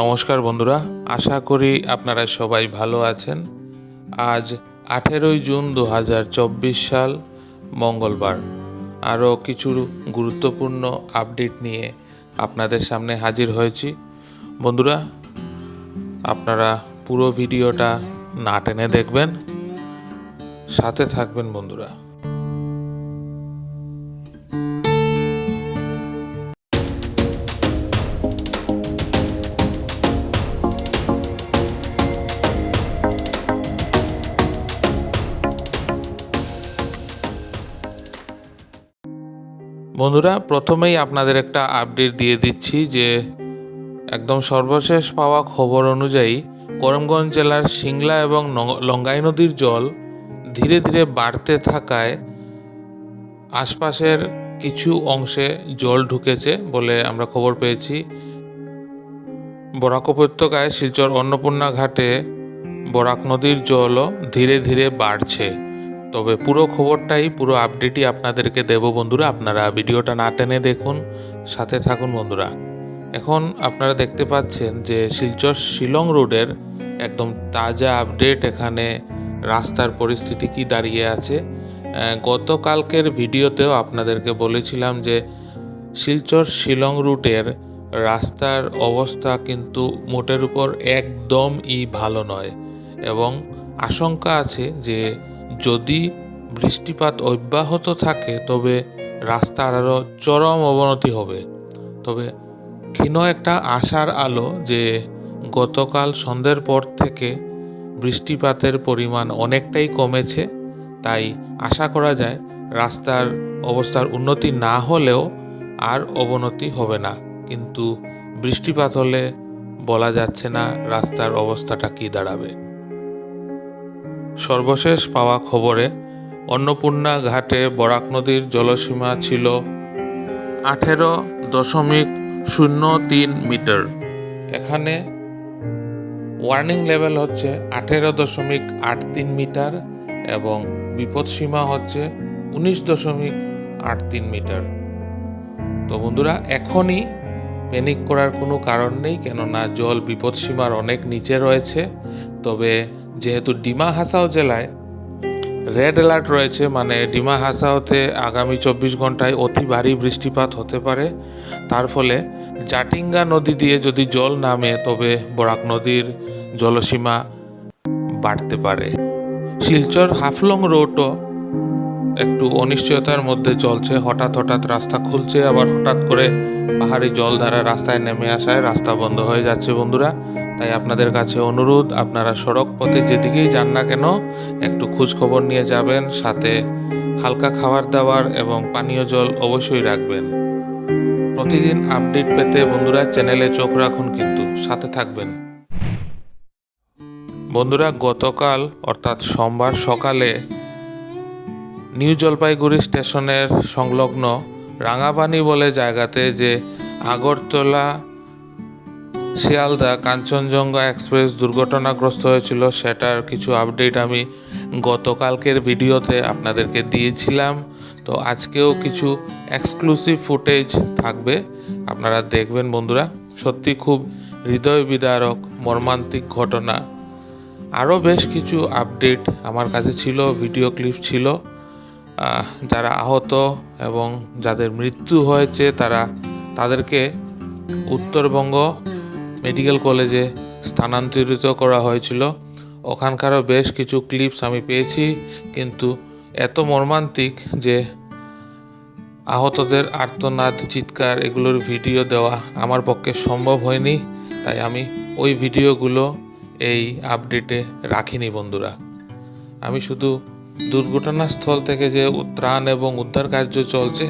নমস্কার বন্ধুরা, আশা করি আপনারা সবাই ভালো আছেন। আজ 18ই জুন 2024 সাল মঙ্গলবার। আরও কিছু গুরুত্বপূর্ণ আপডেট নিয়ে আপনাদের সামনে হাজির হয়েছি। বন্ধুরা, আপনারা পুরো ভিডিওটা না টেনে দেখবেন, সাথে থাকবেন বন্ধুরা। বন্ধুরা, প্রথমেই আপনাদের একটা আপডেট দিয়ে দিচ্ছি যে একদম সর্বশেষ পাওয়া খবর অনুযায়ী করিমগঞ্জ জেলার সিংলা এবং লঙ্গাই নদীর জল ধীরে ধীরে বাড়তে থাকায় আশপাশের কিছু অংশে জল ঢুকেছে বলে আমরা খবর পেয়েছি। বরাক উপত্যকায় শিলচর অন্নপূর্ণা ঘাটে বরাক নদীর জলও ধীরে ধীরে বাড়ছে। তবে পুরো খবরটাই, পুরো আপডেটই আপনাদেরকে দেব বন্ধুরা। আপনারা ভিডিওটা না টেনে দেখুন, সাথে থাকুন বন্ধুরা। এখন আপনারা দেখতে পাচ্ছেন যে শিলচর শিলং রোডের একদম তাজা আপডেট। এখানে রাস্তার পরিস্থিতি কি দাঁড়িয়ে আছে। গতকালকের ভিডিওতেও আপনাদেরকে বলেছিলাম যে শিলচর শিলং রুটের রাস্তার অবস্থা কিন্তু মোটের উপর একদমই ভালো নয় এবং আশঙ্কা আছে যে যদি বৃষ্টিপাত অব্যাহত থাকে তবে রাস্তার আরও চরম অবনতি হবে। তবে ক্ষীণ একটা আশার আলো যে গতকাল সন্ধ্যের পর থেকে বৃষ্টিপাতের পরিমাণ অনেকটাই কমেছে, তাই আশা করা যায় রাস্তার অবস্থার উন্নতি না হলেও আর অবনতি হবে না। কিন্তু বৃষ্টিপাত হলে বলা যাচ্ছে না রাস্তার অবস্থাটা কি দাঁড়াবে। সর্বশেষ পাওয়া খবরে অন্নপূর্ণা ঘাটে বরাক নদীর জলসীমা ছিল 18.03 মিটার। এখানে ওয়ার্নিং লেভেল হচ্ছে 18.83 মিটার এবং বিপদসীমা হচ্ছে 19.83 মিটার। তো বন্ধুরা, এখনই প্যানিক করার কোনো কারণ নেই, কেননা জল বিপদসীমার অনেক নিচে রয়েছে। তবে যেহেতু ডিমা হাসাও জেলায় রেড অ্যালার্ট রয়েছে, মানে ডিমা হাসাওতে আগামী 24 ঘন্টায় অতি ভারী বৃষ্টিপাত হতে পারে। তার ফলে জাটিঙ্গা নদী দিয়ে যদি জল নামে তবে বরাক নদীর জলসীমা বাড়তে পারে। শিলচর হাফলং রোডও একটু অনিশ্চয়তার মধ্যে চলছে। হঠাৎ রাস্তা খুলছে, আবার হঠাৎ করে পাহাড়ি জলধারা রাস্তায় নেমে আসায় রাস্তা বন্ধ হয়ে যাচ্ছে বন্ধুরা। তাই আপনাদের কাছে অনুরোধ, আপনারা সড়ক পথে যেদিকেই যান না কেন একটু খোঁজ খবর নিয়ে যাবেন, সাথে হালকা খাবার দাবার এবং পানীয় জল অবশ্যই রাখবেন। প্রতিদিন আপডেট পেতে বন্ধুরা চ্যানেলে চোখ রাখুন, কিন্তু সাথে থাকবেন বন্ধুরা। গতকাল অর্থাৎ সোমবার সকালে নিউ জলপাইগুড়ি স্টেশনের সংলগ্ন রাঙাপানি বলে জায়গাতে যে আগরতলা শিয়ালদা কাঞ্চনজঙ্ঘা এক্সপ্রেস দুর্ঘটনাগ্রস্ত হয়েছিল, সেটার কিছু আপডেট আমি গতকালকের ভিডিওতে আপনাদেরকে দিয়েছিলাম। তো আজকেও কিছু এক্সক্লুসিভ ফুটেজ থাকবে, আপনারা দেখবেন বন্ধুরা। সত্যি খুব হৃদয় বিদারক মর্মান্তিক ঘটনা। আরও বেশ কিছু আপডেট আমার কাছে ছিল, ভিডিও ক্লিপ ছিল। যারা আহত এবং যাদের মৃত্যু হয়েছে তাদেরকে উত্তরবঙ্গ মেডিকেল কলেজে স্থানান্তরিত করা হয়েছিল। ওখানকারও বেশ কিছু ক্লিপস আমি পেয়েছি, কিন্তু এত মর্মান্তিক যে আহতদের আর্তনাদ, চিৎকার, এগুলোর ভিডিও দেওয়া আমার পক্ষে সম্ভব হয়নি। তাই আমি ওই ভিডিওগুলো এই আপডেটে রাখিনি বন্ধুরা। আমি শুধু দুর্ঘটনাস্থল থেকে যে ত্রাণ এবং উদ্ধার কার্য চলছে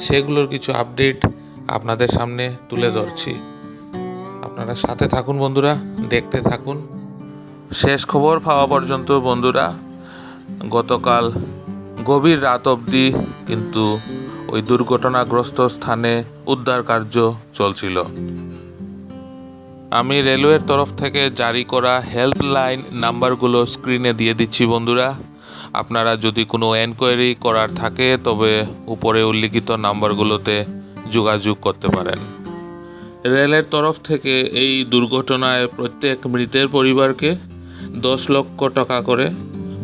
সেগুলোর কিছু আপডেট আপনাদের সামনে তুলে ধরছি। আপনারা সাথে থাকুন বন্ধুরা, দেখতে থাকুন শেষ খবর পাওয়া পর্যন্ত বন্ধুরা। গতকাল গভীর রাত অবধি কিন্তু ওই দুর্ঘটনাগ্রস্ত স্থানে উদ্ধার কার্য চলছিল। আমি রেলওয়ের তরফ থেকে জারি করা হেল্পলাইন নাম্বারগুলো স্ক্রিনে দিয়ে দিচ্ছি বন্ধুরা। আপনারা যদি কোনো এনকোয়ারি করার থাকে তবে উপরে উল্লিখিত নাম্বারগুলোতে যোগাযোগ করতে পারেন। রেলের তরফ থেকে এই দুর্ঘটনায় প্রত্যেক মৃতের পরিবারকে 10 লক্ষ টাকা করে,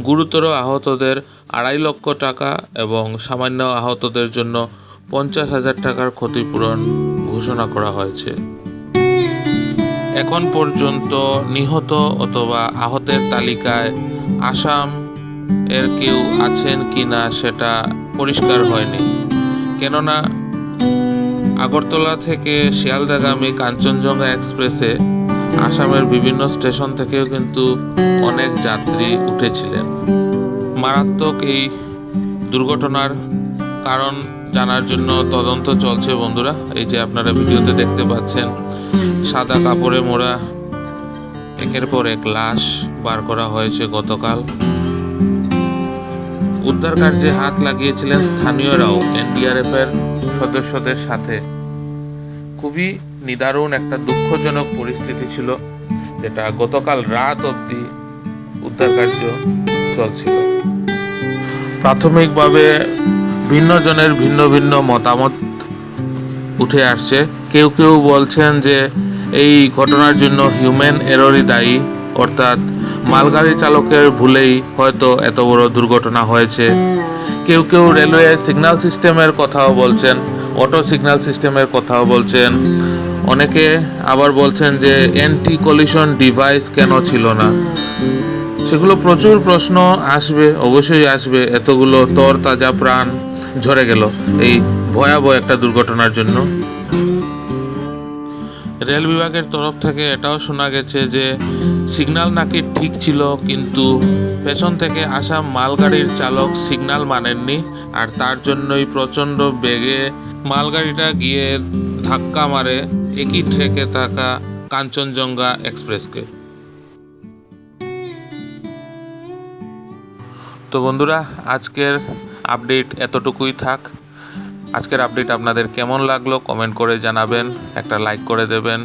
গুরুতর আহতদের 2.5 লক্ষ টাকা এবং সামান্য আহতদের জন্য 50,000 টাকার ক্ষতিপূরণ ঘোষণা করা হয়েছে। এখন পর্যন্ত নিহত অথবা আহতের তালিকায় আসাম এর কেউ আছেন কিনা সেটা পরিষ্কার হয়নি, কেননা আগরতলা থেকে শিয়ালদাগামী কাঞ্চনজঙ্ঘা এক্সপ্রেসে আসামের বিভিন্ন স্টেশন থেকেও কিন্তু অনেক যাত্রী উঠেছিলেন। মারাত্মক এই দুর্ঘটনার কারণ জানার জন্য তদন্ত চলছে বন্ধুরা। এই যে আপনারা ভিডিওতে দেখতে পাচ্ছেন, সাদা কাপড়ে মোড়া একের পর এক লাশ বার করা হয়েছে গতকাল। উদ্ধার কার্যে হাত লাগিয়েছিলেন স্থানীয়রাও এনডিআরএফ এর সদস্যদের সাথে। খুবই নিদারুণ একটা দুঃখজনক পরিস্থিতি ছিল, যেটা গতকাল রাত অবধি উদ্ধার কার্য চলছিল। প্রাথমিকভাবে ভিন্ন জনের ভিন্ন ভিন্ন মতামত উঠে আসছে। কেউ কেউ বলছেন যে এই ঘটনার জন্য হিউম্যান এররই দায়ী, অর্থাৎ মালগাড়ি চালকের ভুলেই হয়তো এত বড় দুর্ঘটনা হয়েছে। কেউ কেউ রেলওয়ে সিগন্যাল সিস্টেমের কথাও বলছেন, অটো সিগন্যাল সিস্টেমের কথাও বলছেন। অনেকে আবার বলছেন যে অ্যান্টি কলিশন ডিভাইস কেন ছিল না। সেগুলো প্রচুর প্রশ্ন আসবে, অবশ্যই আসবে। এতগুলো তরতাজা প্রাণ ঝরে গেল এই ভয়াবহ একটা দুর্ঘটনার জন্য। রেল বিভাগের তরফ থেকে এটাও শোনা গেছে যে সিগন্যাল নাকি ঠিক ছিল, কিন্তু পেছন থেকে আসা মালগাড়ির চালক সিগন্যাল মানেননি, আর তার জন্যই প্রচণ্ড বেগে মালগাড়িটা গিয়ে ধাক্কা মারে একই ট্র্যাকে থাকা কাঞ্চনজঙ্ঘা এক্সপ্রেসকে। তো বন্ধুরা, আজকের আপডেট এতটুকুই থাক। আজকের আপডেট আপনাদের কেমন লাগলো কমেন্ট করে জানাবেন, একটা লাইক করে দেবেন,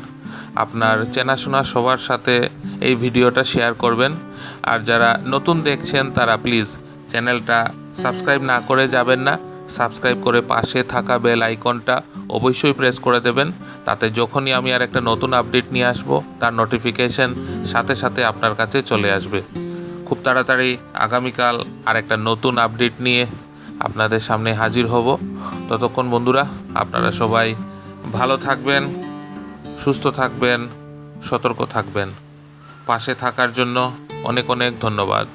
আপনার চেনাশোনা সবার সাথে এই ভিডিওটা শেয়ার করবেন। আর যারা নতুন দেখছেন তারা প্লিজ চ্যানেলটা সাবস্ক্রাইব না করে যাবেন না, সাবস্ক্রাইব করে পাশে থাকা বেল আইকনটা অবশ্যই প্রেস করে দেবেন। তাতে যখনই আমি আর একটা নতুন আপডেট নিয়ে আসব তার নোটিফিকেশন সাথে সাথে আপনার কাছে চলে আসবে। খুব তাড়াতাড়ি আগামীকাল আর একটা নতুন আপডেট নিয়ে আপনাদের সামনে হাজির হব। ততক্ষণ বন্ধুরা, আপনারা সবাই ভালো থাকবেন, সুস্থ থাকবেন, সতর্ক থাকবেন। পাশে থাকার জন্য অনেক অনেক ধন্যবাদ।